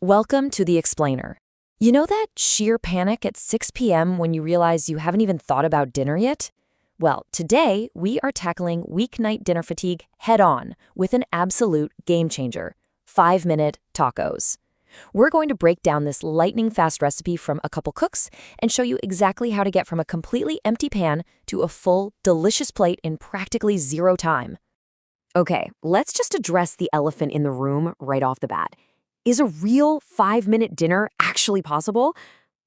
Welcome to The Explainer. You know that sheer panic at 6 p.m. when you realize you haven't even thought about dinner yet? Well, today we are tackling weeknight dinner fatigue head-on with an absolute game-changer, 5-minute tacos. We're going to break down this lightning-fast recipe from a couple cooks and show you exactly how to get from a completely empty pan to a full, delicious plate in practically zero time. Okay, let's just address the elephant in the room right off the bat. Is a real 5-minute dinner actually possible?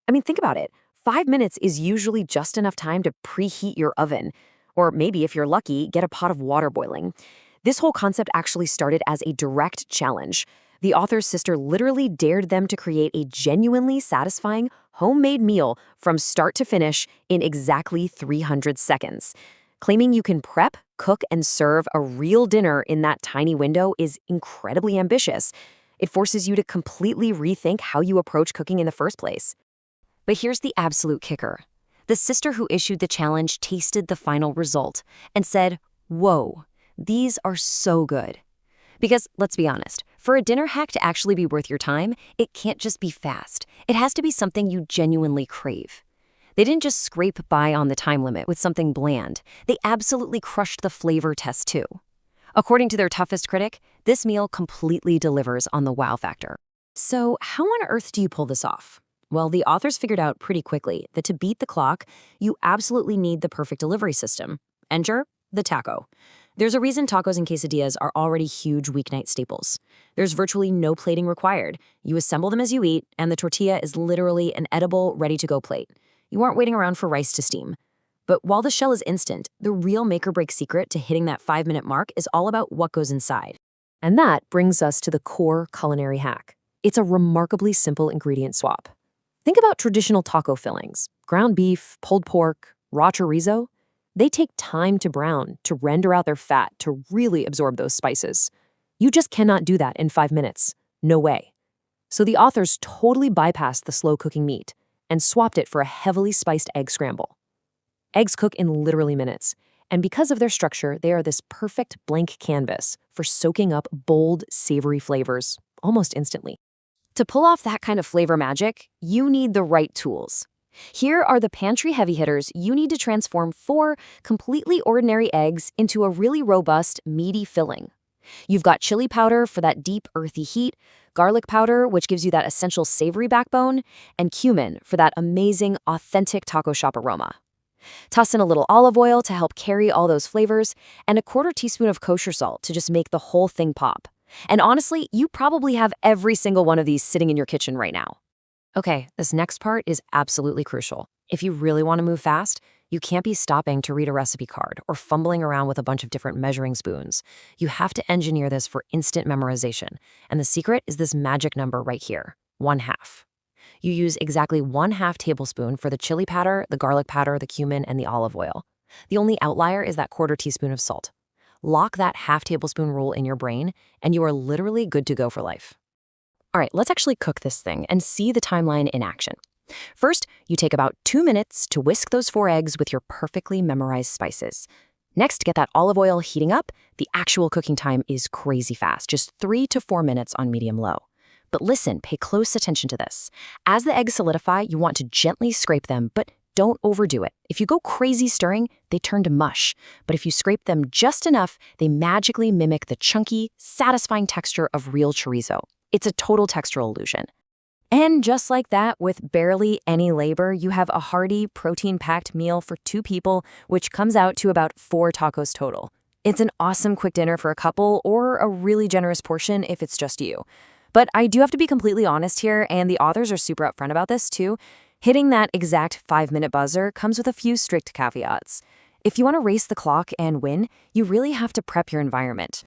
I mean, think about it. 5 minutes is usually just enough time to preheat your oven. Or maybe, if you're lucky, get a pot of water boiling. This whole concept actually started as a direct challenge. The author's sister literally dared them to create a genuinely satisfying homemade meal from start to finish in exactly 300 seconds. Claiming you can prep, cook, and serve a real dinner in that tiny window is incredibly ambitious. It forces you to completely rethink how you approach cooking in the first place. But here's the absolute kicker. The sister who issued the challenge tasted the final result and said, "Whoa, these are so good." Because, let's be honest, for a dinner hack to actually be worth your time, it can't just be fast. It has to be something you genuinely crave. They didn't just scrape by on the time limit with something bland. They absolutely crushed the flavor test too. According to their toughest critic, this meal completely delivers on the wow factor. So how on earth do you pull this off? Well, the authors figured out pretty quickly that to beat the clock, you absolutely need the perfect delivery system. Enter the taco. There's a reason tacos and quesadillas are already huge weeknight staples. There's virtually no plating required. You assemble them as you eat, and the tortilla is literally an edible, ready-to-go plate. You aren't waiting around for rice to steam. But while the shell is instant, the real make-or-break secret to hitting that 5-minute mark is all about what goes inside. And that brings us to the core culinary hack. It's a remarkably simple ingredient swap. Think about traditional taco fillings: ground beef, pulled pork, raw chorizo. They take time to brown, to render out their fat, to really absorb those spices. You just cannot do that in 5 minutes. No way. So the authors totally bypassed the slow-cooking meat and swapped it for a heavily spiced egg scramble. Eggs cook in literally minutes, and because of their structure, they are this perfect blank canvas for soaking up bold, savory flavors almost instantly. To pull off that kind of flavor magic, you need the right tools. Here are the pantry heavy hitters you need to transform 4 completely ordinary eggs into a really robust, meaty filling. You've got chili powder for that deep, earthy heat, garlic powder, which gives you that essential savory backbone, and cumin for that amazing, authentic taco shop aroma. Toss in a little olive oil to help carry all those flavors, and a 1/4 teaspoon of kosher salt to just make the whole thing pop. And honestly, you probably have every single one of these sitting in your kitchen right now. Okay, this next part is absolutely crucial. If you really want to move fast, you can't be stopping to read a recipe card or fumbling around with a bunch of different measuring spoons. You have to engineer this for instant memorization, and the secret is this magic number right here, 1/2. You use exactly 1/2 tablespoon for the chili powder, the garlic powder, the cumin, and the olive oil. The only outlier is that 1/4 teaspoon of salt. Lock that 1/2 tablespoon rule in your brain, and you are literally good to go for life. All right, let's actually cook this thing and see the timeline in action. First, you take about 2 minutes to whisk those 4 eggs with your perfectly memorized spices. Next, get that olive oil heating up. The actual cooking time is crazy fast, just 3 to 4 minutes on medium-low. But listen, pay close attention to this. As the eggs solidify, you want to gently scrape them, but don't overdo it. If you go crazy stirring, they turn to mush. But if you scrape them just enough, they magically mimic the chunky, satisfying texture of real chorizo. It's a total textural illusion. And just like that, with barely any labor, you have a hearty, protein-packed meal for 2 people, which comes out to about 4 tacos total. It's an awesome quick dinner for a couple, or a really generous portion if it's just you. But I do have to be completely honest here, and the authors are super upfront about this too. Hitting that exact 5-minute buzzer comes with a few strict caveats. If you want to race the clock and win, you really have to prep your environment.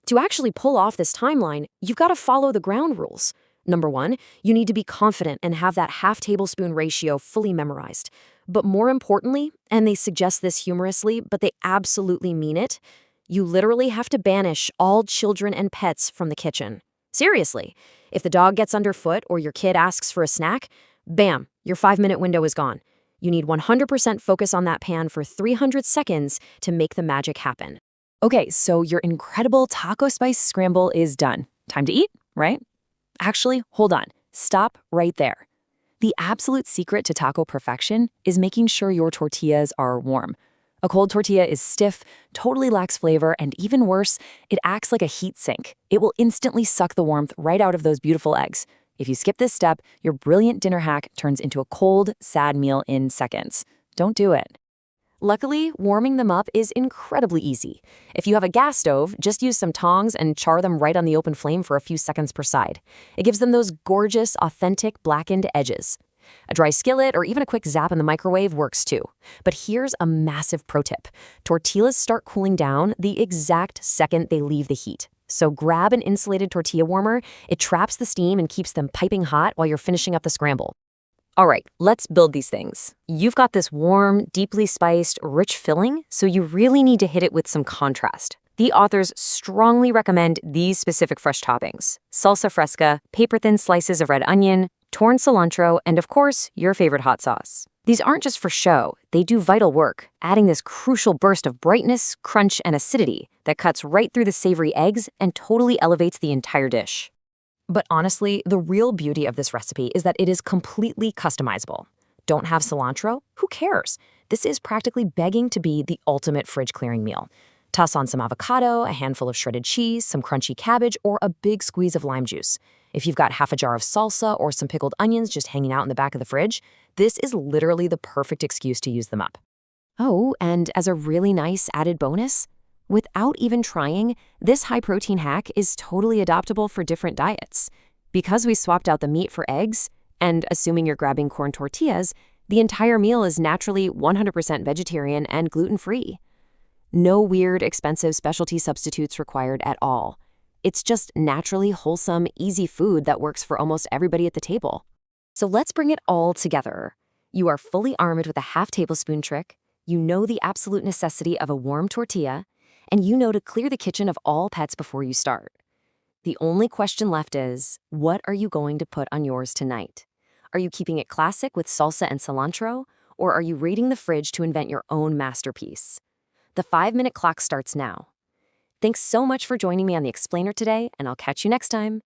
To actually pull off this timeline, you've got to follow the ground rules. Number 1, you need to be confident and have that 1/2 tablespoon ratio fully memorized. But more importantly, and they suggest this humorously, but they absolutely mean it, you literally have to banish all children and pets from the kitchen. Seriously, if the dog gets underfoot or your kid asks for a snack, bam, your 5-minute window is gone. You need 100% focus on that pan for 300 seconds to make the magic happen. Okay, so your incredible taco spice scramble is done. Time to eat, right? Actually, hold on. Stop right there. The absolute secret to taco perfection is making sure your tortillas are warm. A cold tortilla is stiff, totally lacks flavor, and even worse, it acts like a heat sink. It will instantly suck the warmth right out of those beautiful eggs. If you skip this step, your brilliant dinner hack turns into a cold, sad meal in seconds. Don't do it. Luckily, warming them up is incredibly easy. If you have a gas stove, just use some tongs and char them right on the open flame for a few seconds per side. It gives them those gorgeous, authentic, blackened edges. A dry skillet or even a quick zap in the microwave works too. But here's a massive pro tip. Tortillas start cooling down the exact second they leave the heat. So grab an insulated tortilla warmer. It traps the steam and keeps them piping hot while you're finishing up the scramble. All right, let's build these things. You've got this warm, deeply spiced, rich filling, so you really need to hit it with some contrast. The authors strongly recommend these specific fresh toppings: salsa fresca, paper-thin slices of red onion, torn cilantro, and of course, your favorite hot sauce. These aren't just for show, they do vital work, adding this crucial burst of brightness, crunch, and acidity that cuts right through the savory eggs and totally elevates the entire dish. But honestly, the real beauty of this recipe is that it is completely customizable. Don't have cilantro? Who cares? This is practically begging to be the ultimate fridge-clearing meal. Toss on some avocado, a handful of shredded cheese, some crunchy cabbage, or a big squeeze of lime juice. If you've got half a jar of salsa or some pickled onions just hanging out in the back of the fridge, this is literally the perfect excuse to use them up. Oh, and as a really nice added bonus, without even trying, this high-protein hack is totally adoptable for different diets. Because we swapped out the meat for eggs, and assuming you're grabbing corn tortillas, the entire meal is naturally 100% vegetarian and gluten-free. No weird, expensive specialty substitutes required at all. It's just naturally wholesome, easy food that works for almost everybody at the table. So let's bring it all together. You are fully armed with a half-tablespoon trick, you know the absolute necessity of a warm tortilla, and you know to clear the kitchen of all pets before you start. The only question left is, what are you going to put on yours tonight? Are you keeping it classic with salsa and cilantro, or are you raiding the fridge to invent your own masterpiece? The 5-minute clock starts now. Thanks so much for joining me on The Explainer today, and I'll catch you next time.